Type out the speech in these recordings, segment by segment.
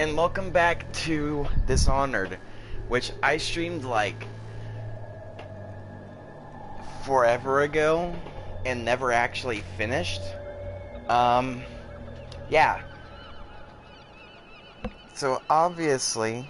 and welcome back to Dishonored, which I streamed like forever ago and never actually finished. Yeah. So obviously,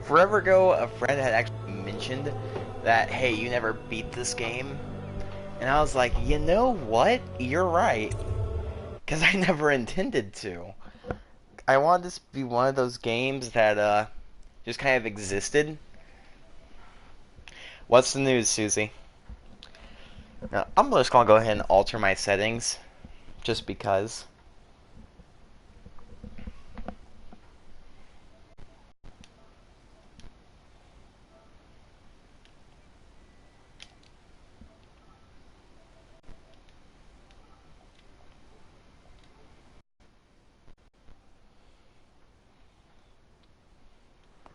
forever ago, a friend had actually mentioned that, hey, you never beat this game. And I was like, you know what? You're right. Because I never intended to. I wanted this to be one of those games that, just kind of existed. What's the news, Susie? Now, I'm just gonna go ahead and alter my settings. Just because.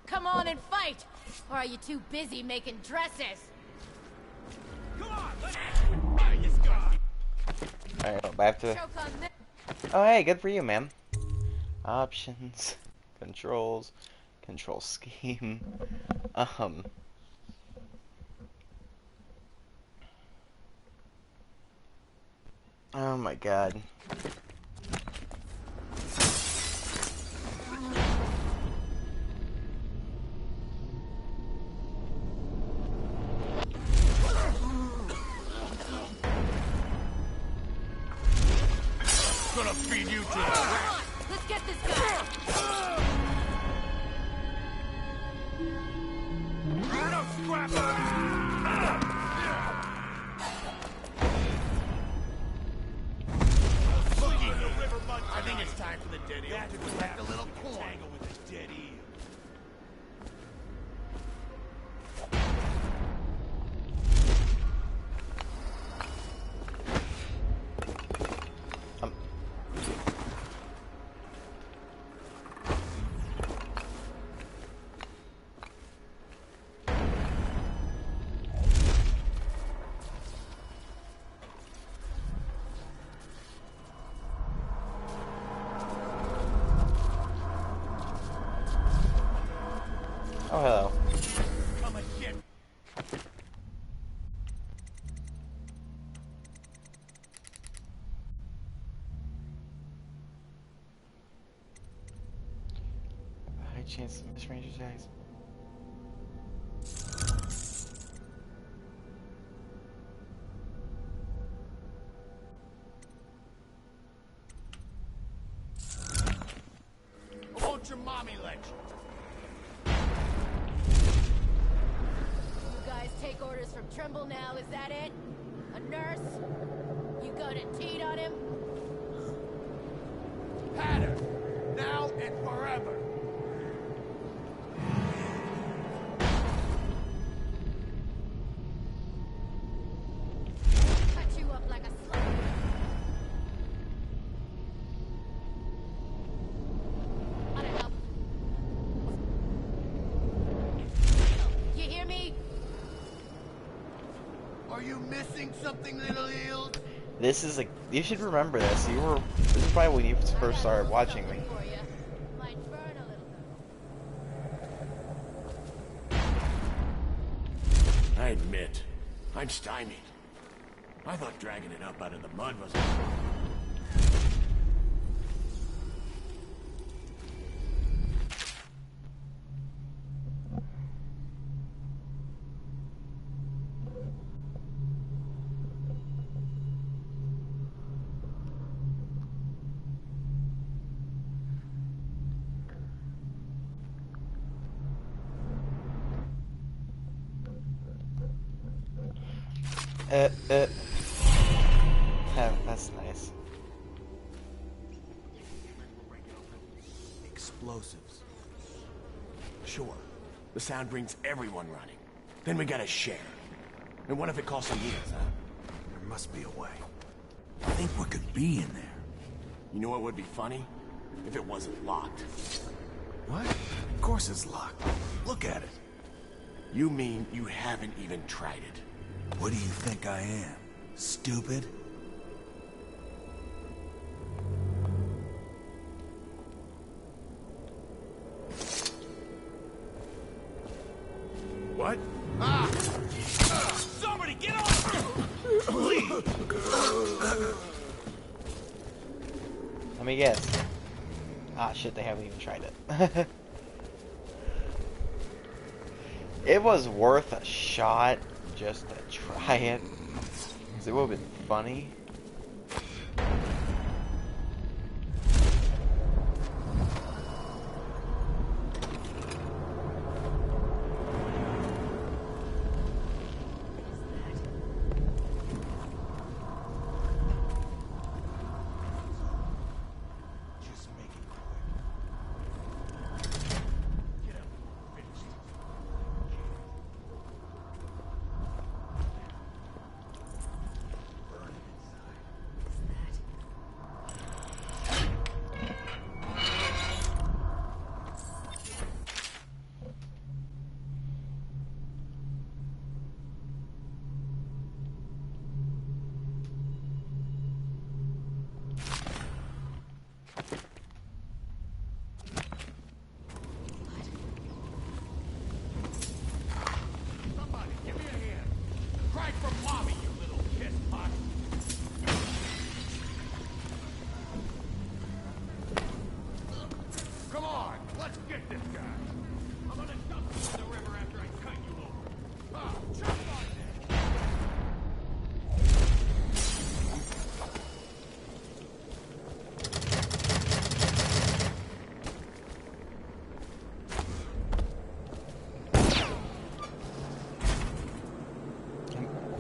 Come on and fight! Or are you too busy making dresses? Come on, let's Alright, I have to... Oh, hey, good for you, man. Options, controls, control scheme. Oh my god. gonna feed you to Let's get this guy! no scrap. I think it's time for the dead eel to collect a little corn. Tangle with the dead eel. Oh, hello. Come and get. High chance of misrange attacks. Won't your mommy let you? You guys take orders from Trimble now, is that it? A nurse? You gonna teat on him? Had her. Now and forever. Cut you up like a slug. I don't know. You hear me? Are you missing something, little eels? This is like, you should remember this. This is probably when you first started watching me. For you. Might burn a little though. I admit, I'm stymied. I thought dragging it up out of the mud was... That's nice. Explosives. Sure, the sound brings everyone running. Then we gotta share. And what if it costs some years, huh? There must be a way. I think what could be in there. You know what would be funny? If it wasn't locked. What? Of course it's locked. Look at it. You mean you haven't even tried it? What do you think I am? Stupid? What? Ah! Somebody get off! Let me guess. Ah, shit, they haven't even tried it. It was worth a shot just to try it. Because it would have been funny. Somebody, give me a hand. Cry for mommy, you little piss pot. Come on, let's get this guy. I'm gonna dump you in the river after I cut you over. Ah, jump on it.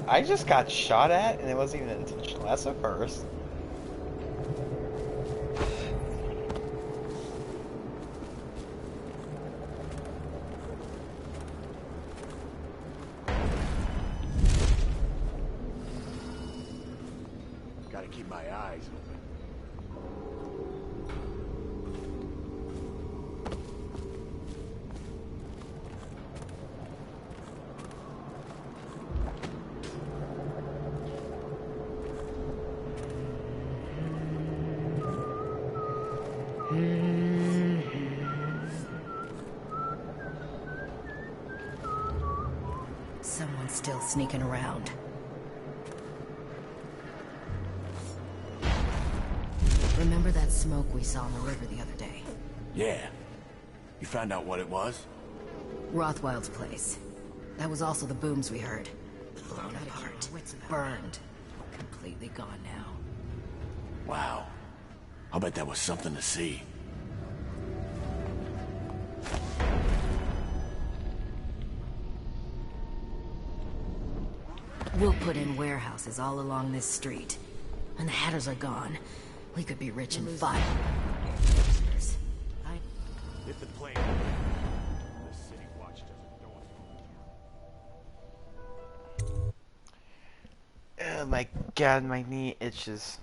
I just got shot at and it wasn't even intentional. That's a first. Gotta keep my eyes open. Someone's still sneaking around. Remember that smoke we saw on the river the other day? Yeah. You found out what it was? Rothwild's place. That was also the booms we heard. Blown apart. Burned. Completely gone now. Wow. I'll bet that was something to see. We'll put in warehouses all along this street. When the Hatters are gone, we could be rich in 5 years. Hit the plane. The city watch doesn't know it. Oh my god, my knee itches.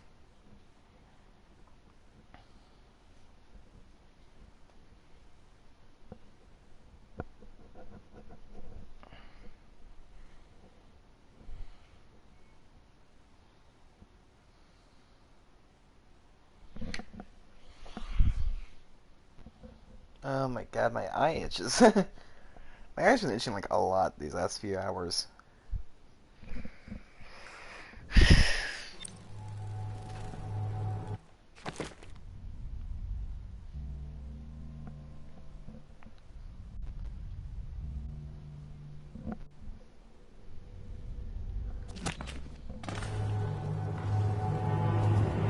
Oh my god, my eye itches. My eye's been itching like a lot these last few hours.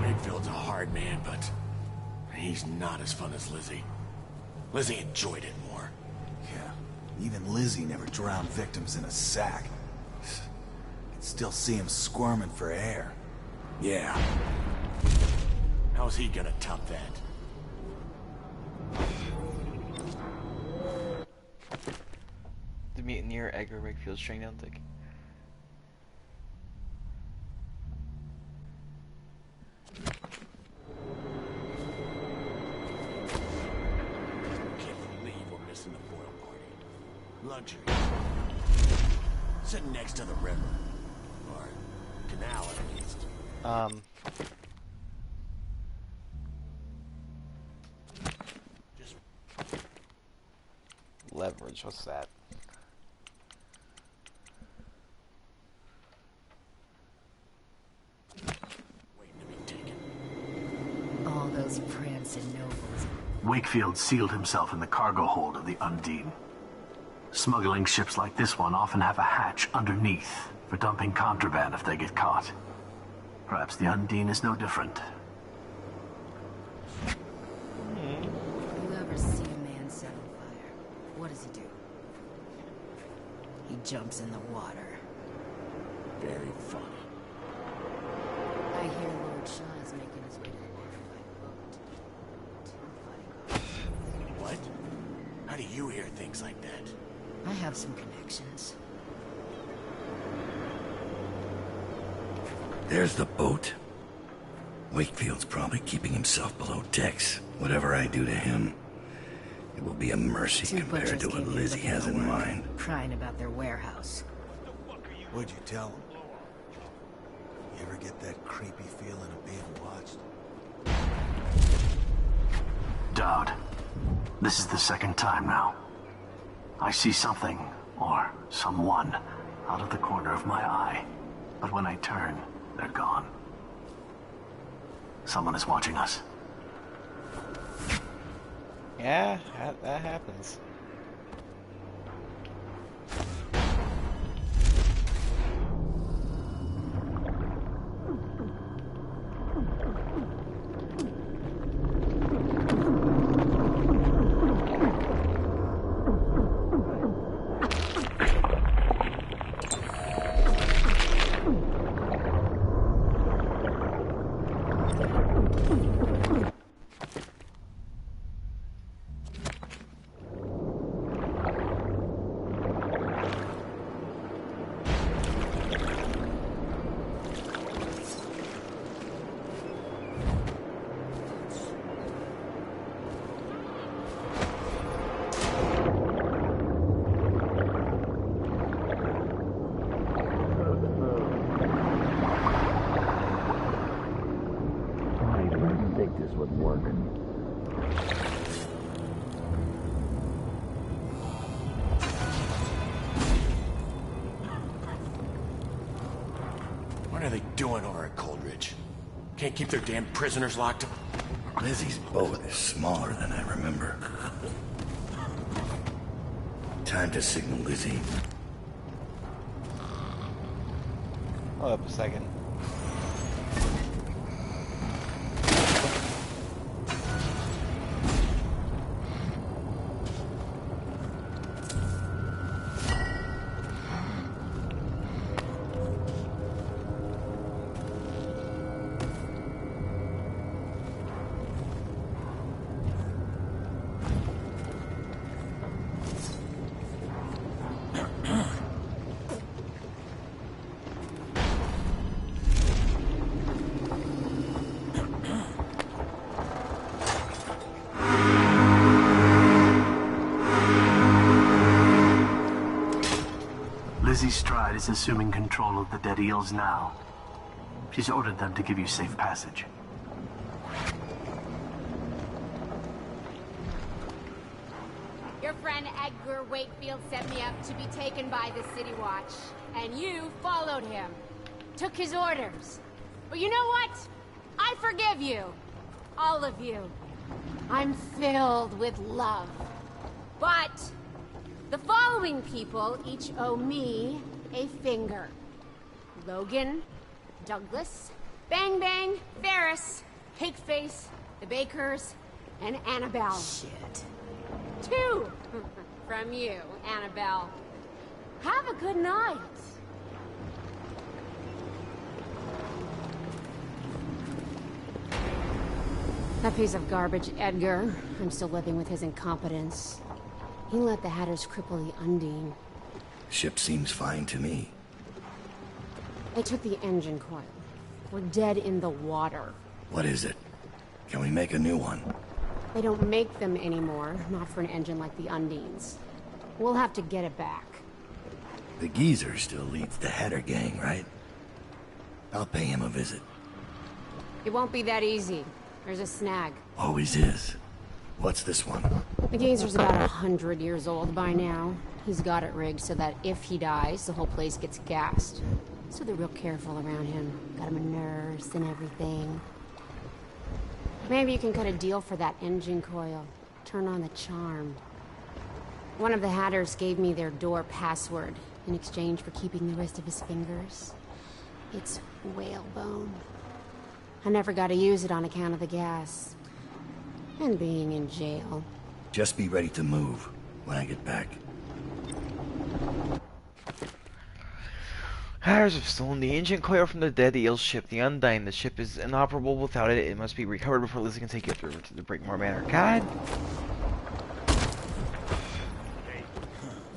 Redfield's a hard man, but he's not as fun as Lizzie. Lizzie enjoyed it more. Yeah, even Lizzie never drowned victims in a sack. Can still see him squirming for air. Yeah. How's he gonna top that? To meet near Edgar Wakefield's train down tick. Can't believe we're missing the foil party. Luxury. Sitting next to the river. Or canal, at least. Just Leverage, what's that? waiting to be taken. All those prancing nobles. Wakefield sealed himself in the cargo hold of the Undine. Smuggling ships like this one often have a hatch underneath for dumping contraband if they get caught. Perhaps the Undine is no different. You ever see a man set on fire? What does he do? He jumps in the water. Very funny. I hear Lord Sean is making his way to the water by boat. Two fighting off. What? How do you hear things like that? I have some connections. There's the boat. Wakefield's probably keeping himself below decks. Whatever I do to him, it will be a mercy Two compared butchers to what came in Lizzie looking has for in work, mind. crying about their warehouse. What'd you tell him? You ever get that creepy feeling of being watched? Dowd, this is the second time now. I see something, or someone, out of the corner of my eye. But when I turn, they're gone. Someone is watching us. Yeah, that happens. What are they doing over at Coldridge? Can't keep their damn prisoners locked up. Lizzie's boat is smaller than I remember. Time to signal Lizzie. Hold up a second. Lizzie Stride is assuming control of the Dead Eels now. She's ordered them to give you safe passage. Your friend Edgar Wakefield sent me up to be taken by the City Watch, and you followed him. Took his orders. But you know what? I forgive you. All of you. I'm filled with love. But the following people each owe me a finger. Logan, Douglas, Bang Bang, Ferris, Cakeface, the Bakers, and Annabelle. Shit. 2 from you, Annabelle. Have a good night. That piece of garbage, Edgar. I'm still living with his incompetence. He let the Hatters cripple the Undine. Ship seems fine to me. They took the engine coil. We're dead in the water. What is it? Can we make a new one? They don't make them anymore, not for an engine like the Undines. We'll have to get it back. The geezer still leads the Hatter gang, right? I'll pay him a visit. It won't be that easy. There's a snag. Always is. What's this one? The geezer's about 100 years old by now. He's got it rigged so that if he dies, the whole place gets gassed. So they're real careful around him. Got him a nurse and everything. Maybe you can cut a deal for that engine coil. Turn on the charm. One of the Hatters gave me their door password in exchange for keeping the rest of his fingers. It's whalebone. I never got to use it on account of the gas. And being in jail. Just be ready to move when I get back. Hatters have stolen the ancient coil from the dead eel ship, the Undyne. The ship is inoperable without it. It must be recovered before Lizzie can take you through to the Brigmore Manor. God!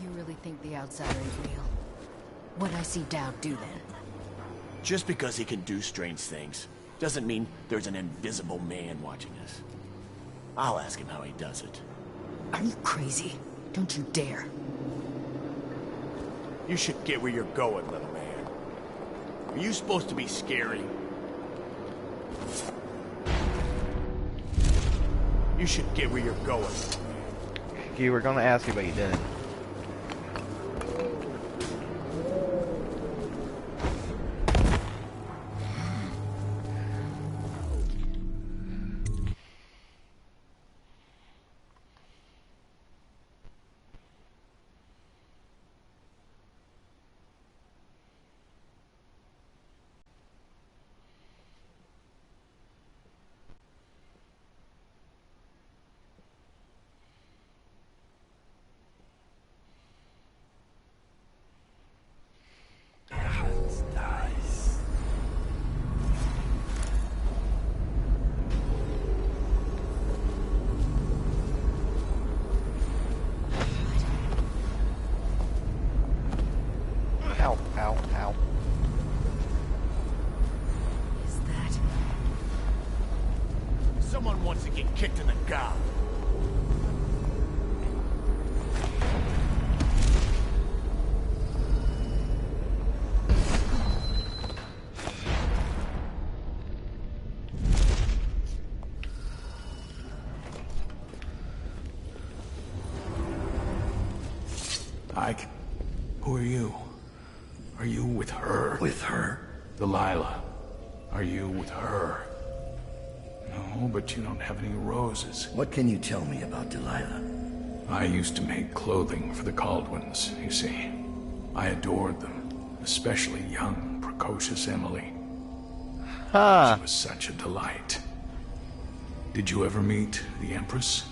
You really think the outsider is real? What'd I see Dowd do then? Just because he can do strange things doesn't mean there's an invisible man watching us. I'll ask him how he does it. Are you crazy? Don't you dare. You should get where you're going, little man. Are you supposed to be scary? You should get where you're going. You were gonna ask you, but you didn't. Ow, ow, ow. Is that... Someone wants to get kicked in the gob. Ike, who are you? Are you with her? With her? Delilah, are you with her? No, but you don't have any roses. What can you tell me about Delilah? I used to make clothing for the Caldwins, you see. I adored them, especially young, precocious Emily. Huh. She was such a delight. Did you ever meet the Empress?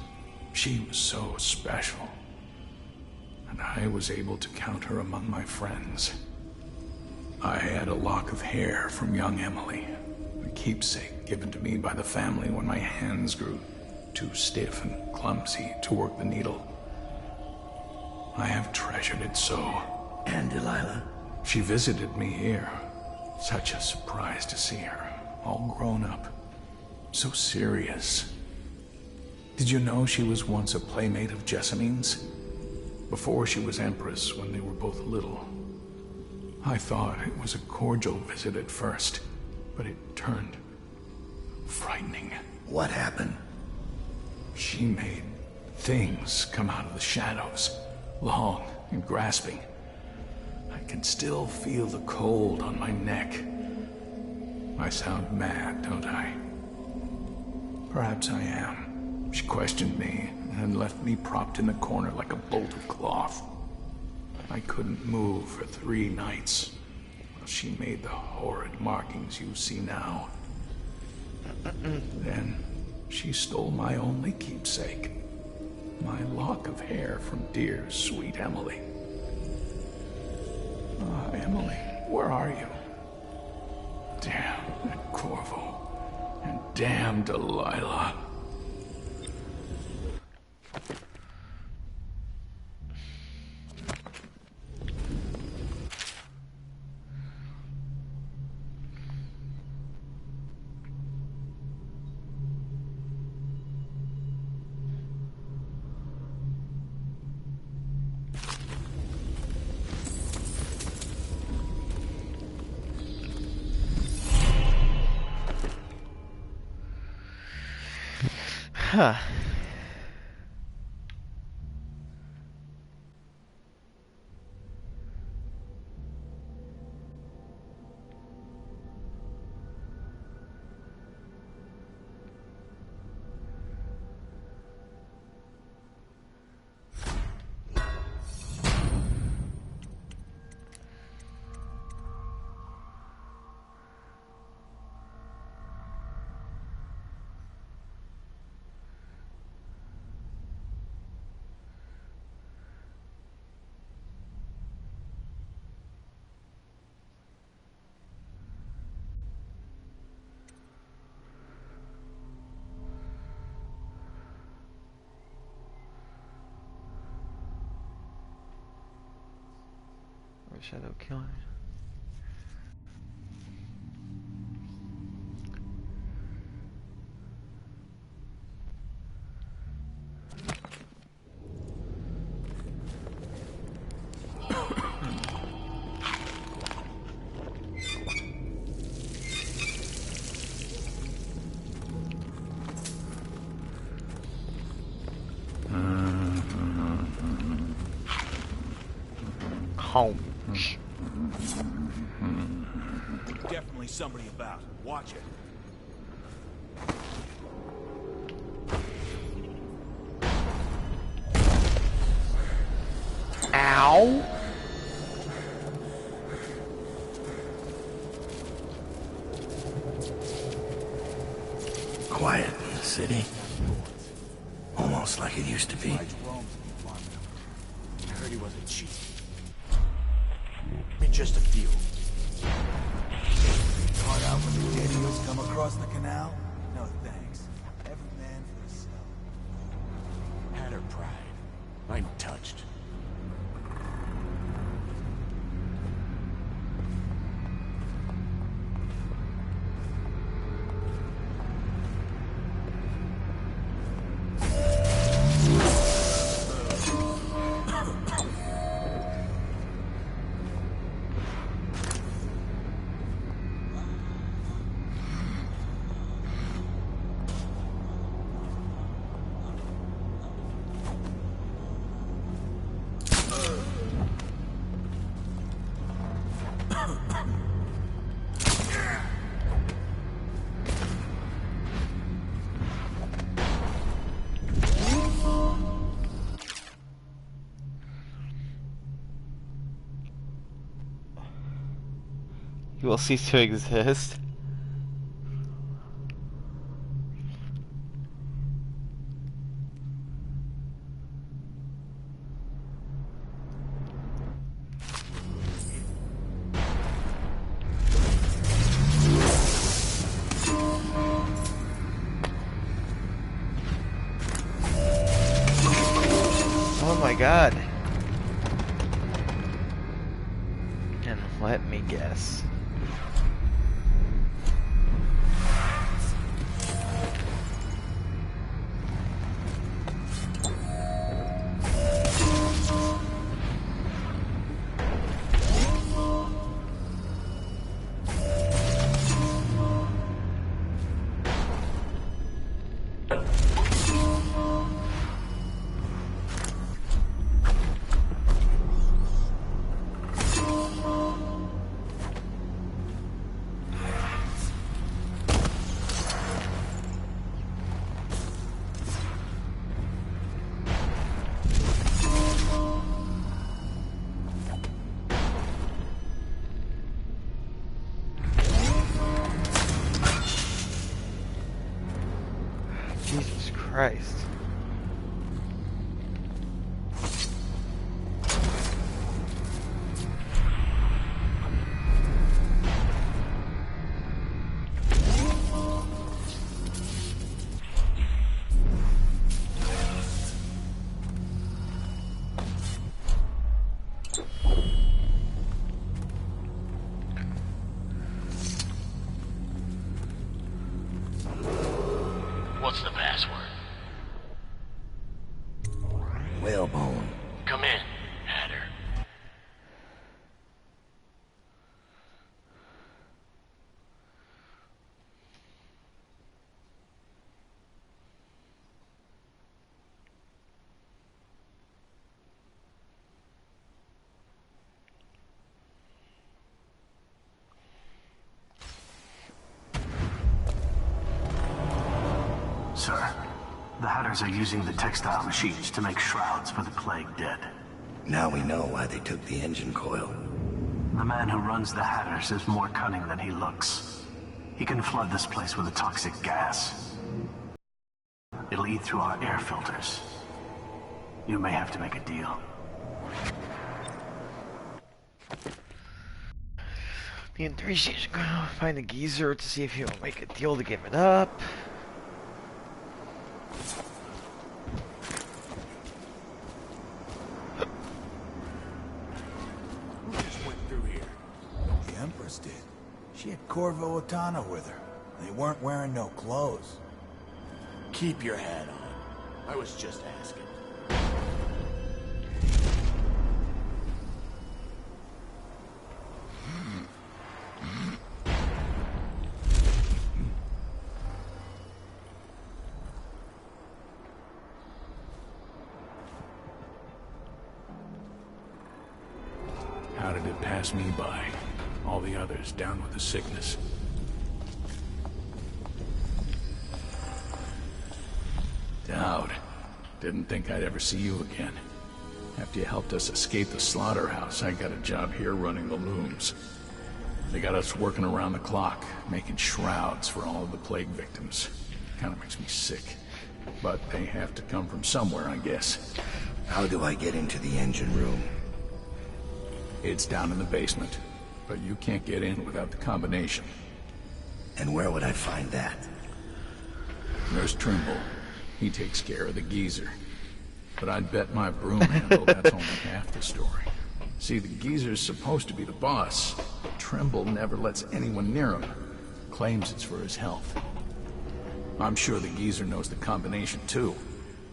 She was so special. And I was able to count her among my friends. I had a lock of hair from young Emily, a keepsake given to me by the family when my hands grew too stiff and clumsy to work the needle. I have treasured it so. And Delilah? She visited me here. Such a surprise to see her, all grown up. So serious. Did you know she was once a playmate of Jessamine's? Before she was Empress, when they were both little. I thought it was a cordial visit at first, but it turned frightening. What happened? She made things come out of the shadows, long and grasping. I can still feel the cold on my neck. I sound mad, don't I? Perhaps I am. She questioned me and left me propped in the corner like a bolt of cloth. I couldn't move for 3 nights while she made the horrid markings you see now. Then she stole my only keepsake, my lock of hair from dear, sweet Emily. Ah, Emily, where are you? Damn that Corvo, and damn Delilah. Huh. Shadow Killer. Home. Definitely somebody about. Watch it. Ow! Quiet in the city. Almost like it used to be. I heard he wasn't cheap. I mean, just a few. Caught out when the dead eels come across the canal? No thanks. Every man for himself. Had her pride. I'm touched. You will cease to exist. Oh my god. And let me guess. Jesus Christ. What's the password? Hatters are using the textile machines to make shrouds for the plague dead. Now we know why they took the engine coil. The man who runs the Hatters is more cunning than he looks. He can flood this place with a toxic gas. It'll eat through our air filters. You may have to make a deal. Me and 3 should go find the geezer to see if he'll make a deal to give it up. Who just went through here? The Empress did. She had Corvo Otana with her. They weren't wearing no clothes. Keep your hat on. I was just asking. How did it pass me by? All the others down with the sickness. Dowd. Didn't think I'd ever see you again. After you helped us escape the slaughterhouse, I got a job here running the looms. They got us working around the clock, making shrouds for all of the plague victims. Kinda makes me sick. But they have to come from somewhere, I guess. How do I get into the engine room? It's down in the basement, but you can't get in without the combination. And where would I find that? Nurse Trimble. He takes care of the geezer. But I'd bet my broom handle that's only half the story. See, the geezer's supposed to be the boss, but Trimble never lets anyone near him. Claims it's for his health. I'm sure the geezer knows the combination too,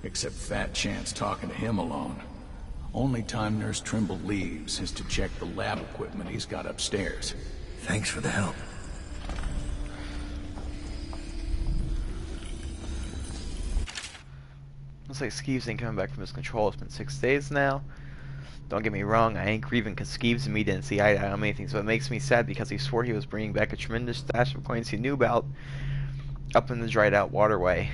except Fat Chance talking to him alone. Only time Nurse Trimble leaves is to check the lab equipment he's got upstairs. Thanks for the help. Looks like Skeeves ain't coming back from his control. It's been 6 days now. Don't get me wrong, I ain't grieving because Skeeves and me didn't see eye to eye on many things, but it makes me sad because he swore he was bringing back a tremendous stash of coins he knew about up in the dried out waterway.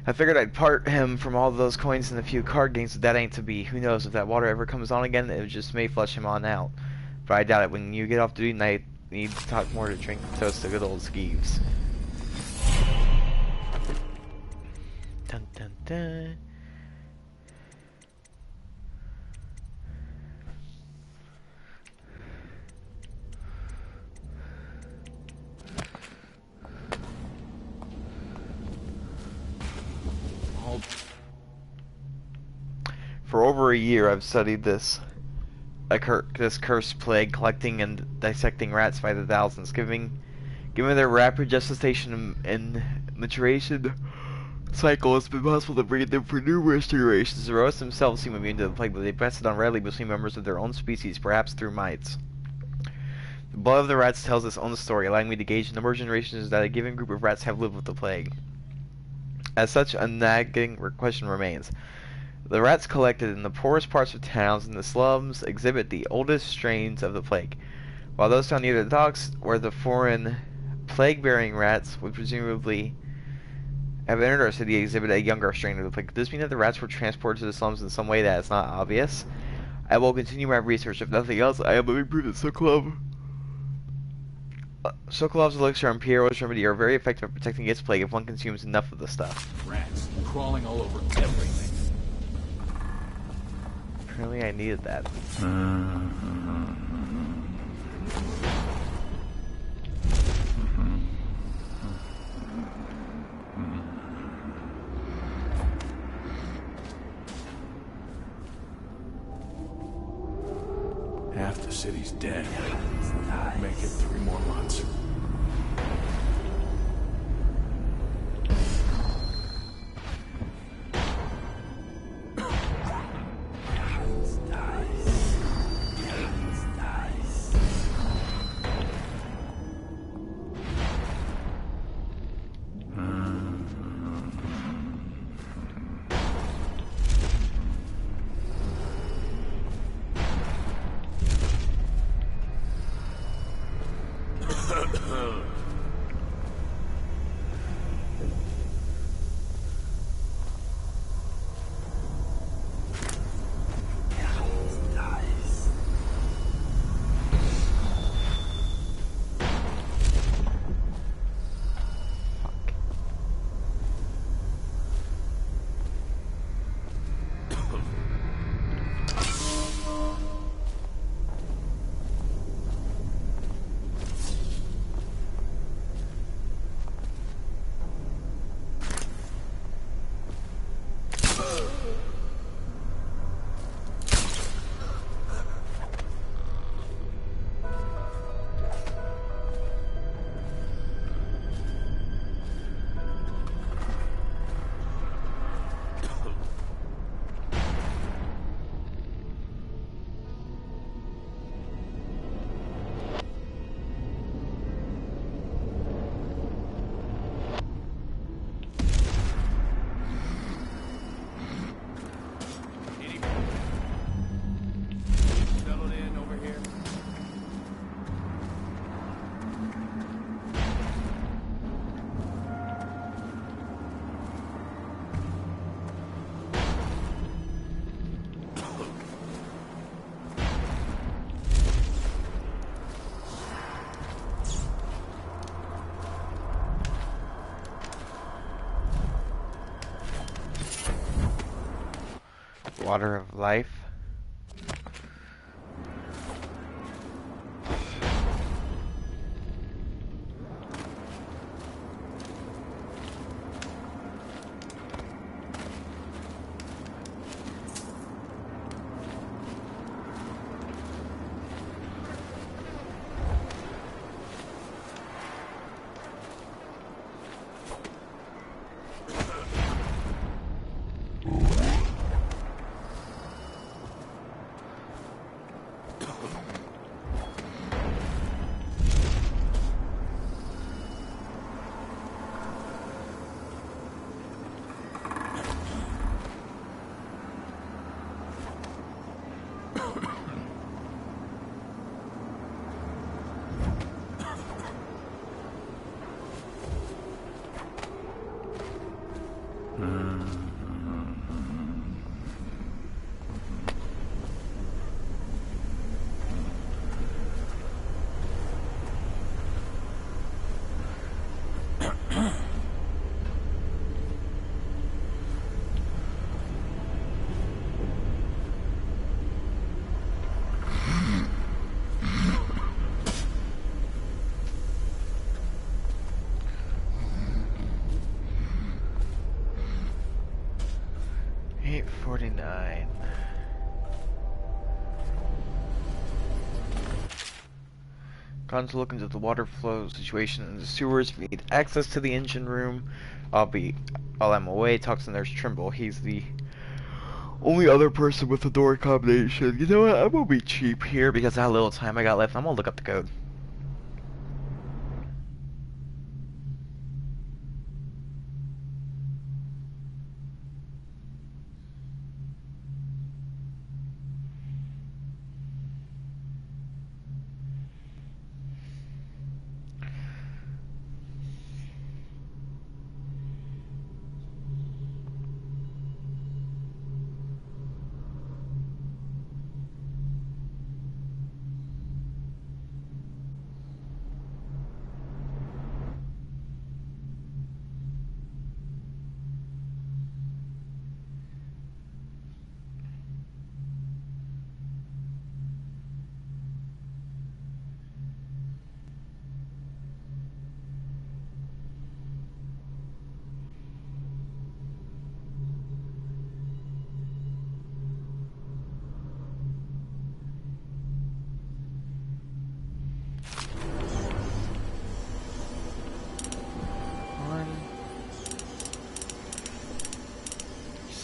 I figured I'd part him from all those coins and a few card games, but that ain't to be. Who knows, if that water ever comes on again, it just may flush him on out. But I doubt it. When you get off duty tonight, you need to talk more to drink and toast to good old Skeeves. Dun dun dun. For over a year, I've studied this cursed plague, collecting and dissecting rats by the thousands. Given their rapid gestation and maturation cycle, it's been possible to breed them for numerous generations. The rodents themselves seem immune to the plague, but they pass it on readily between members of their own species, perhaps through mites. The blood of the rats tells its own story, allowing me to gauge the number of generations that a given group of rats have lived with the plague. As such, a nagging question remains. The rats collected in the poorest parts of towns and the slums exhibit the oldest strains of the plague, while those found near the docks where the foreign plague-bearing rats would presumably have entered our city exhibit a younger strain of the plague. Does this mean that the rats were transported to the slums in some way that is not obvious? I will continue my research. If nothing else, I am living proof that Sokolov's elixir and Piero's remedy are very effective at protecting against plague if one consumes enough of the stuff. Rats crawling all over everything. Apparently I needed that. Half the city's dead. Make it 3 more months. Water of life. $8.49. Gone to look into the water flow situation in the sewers. If you need access to the engine room, while I'm away, talk to Nurse Trimble. He's the only other person with the door combination. You know what? I'm gonna be cheap here because of how little time I got left. I'm gonna look up the code.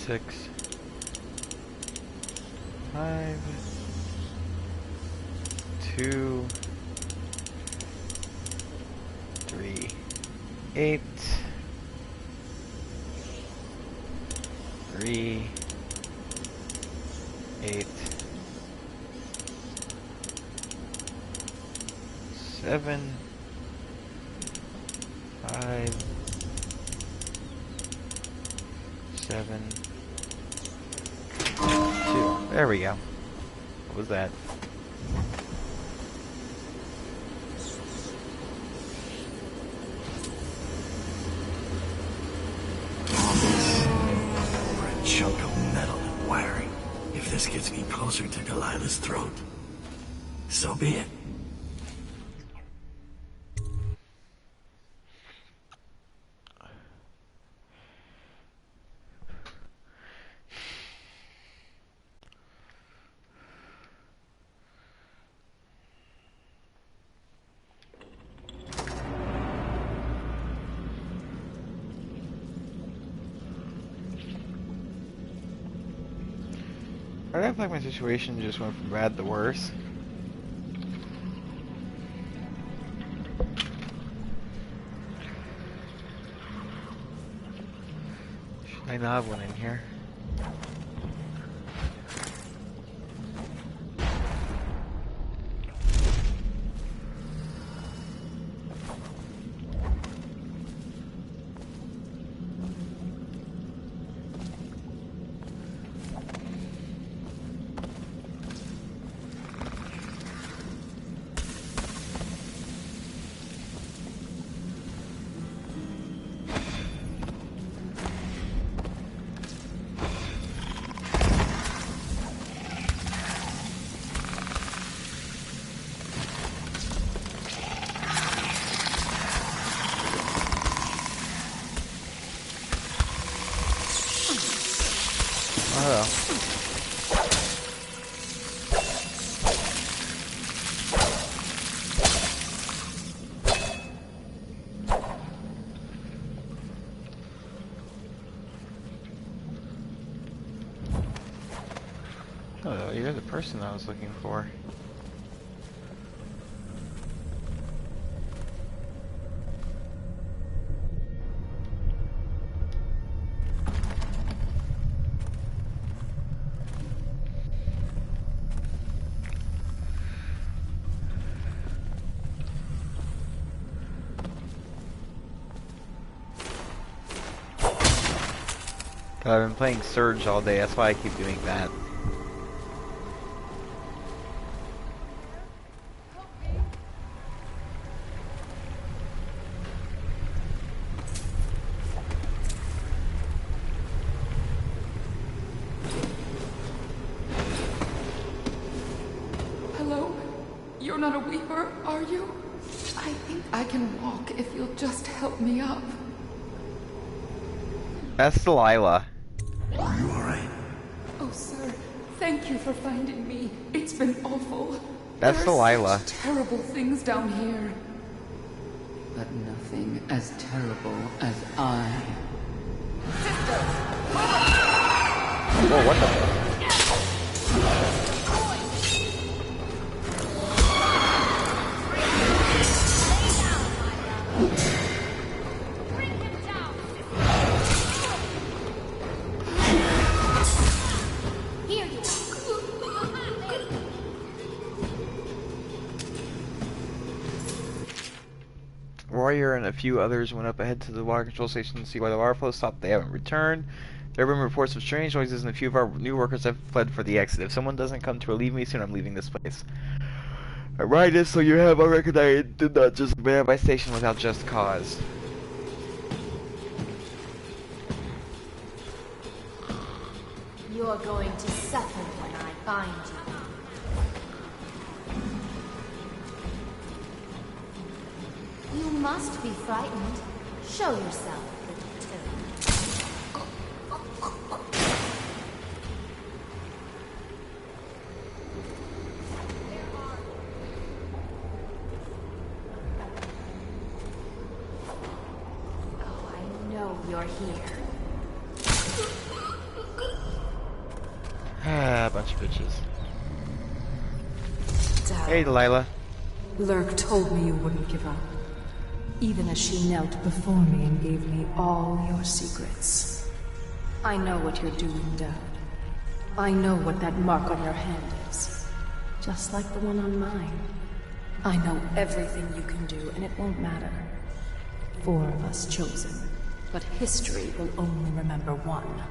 Six, 5, 2, 3, 8, 3, 8, 7, 5, 7, 2. There we go. What was that? For a chunk of metal and wiring. If this gets me closer to Delilah's throat, so be it. I feel like my situation just went from bad to worse. Should I not have one in here? you're the person I was looking for. I've been playing Surge all day, that's why I keep doing that. Hello? You're not a weeper, are you? I think I can walk if you'll just help me up. That's Delilah. Are you alright? Oh, sir, thank you for finding me. It's been awful. That's there are Delilah. such terrible things down here. But nothing as terrible as I. Whoa, what the? Warrior and a few others went up ahead to the water control station to see why the water flow stopped. They haven't returned. There have been reports of strange noises, and a few of our new workers have fled for the exit. If someone doesn't come to relieve me soon, I'm leaving this place. I write it so you have on record that I did not just abandon my station without just cause. You're going to suffer when I find you. You must be frightened. Show yourself, little toad. Oh, I know you're here. Ah, a bunch of bitches. Hey, Delilah. Lurk told me you wouldn't give up. Even as she knelt before me and gave me all your secrets. I know what you're doing, Dad. I know what that mark on your hand is. Just like the one on mine. I know everything you can do, and it won't matter. 4 of us chosen. But history will only remember one.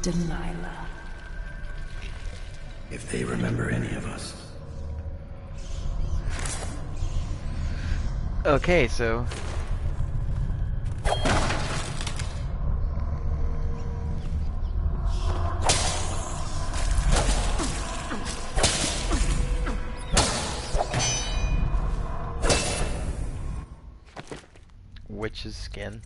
Delilah. If they remember any of us. Okay, so... Witch's skin.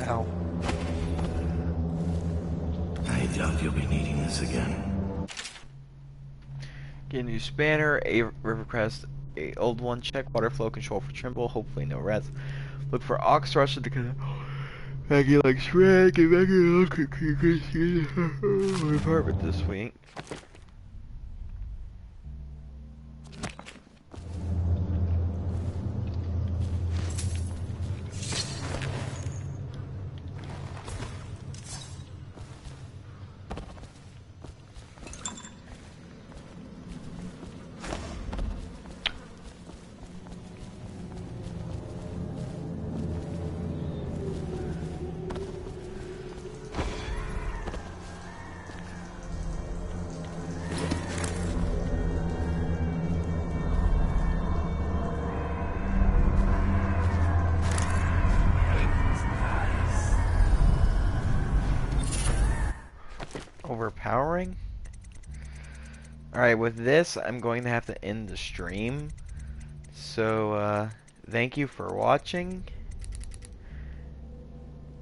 Ow. I doubt you'll be needing this again. Get a new spanner, a rivercrest, a old one. Check water flow control for Trimble. Hopefully no rats. Look for ox rush to kind of Maggie like Shrek and Maggie look apartment this week. overpowering. Alright, with this, I'm going to have to end the stream. So, thank you for watching.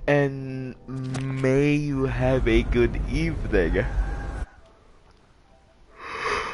And may you have a good evening.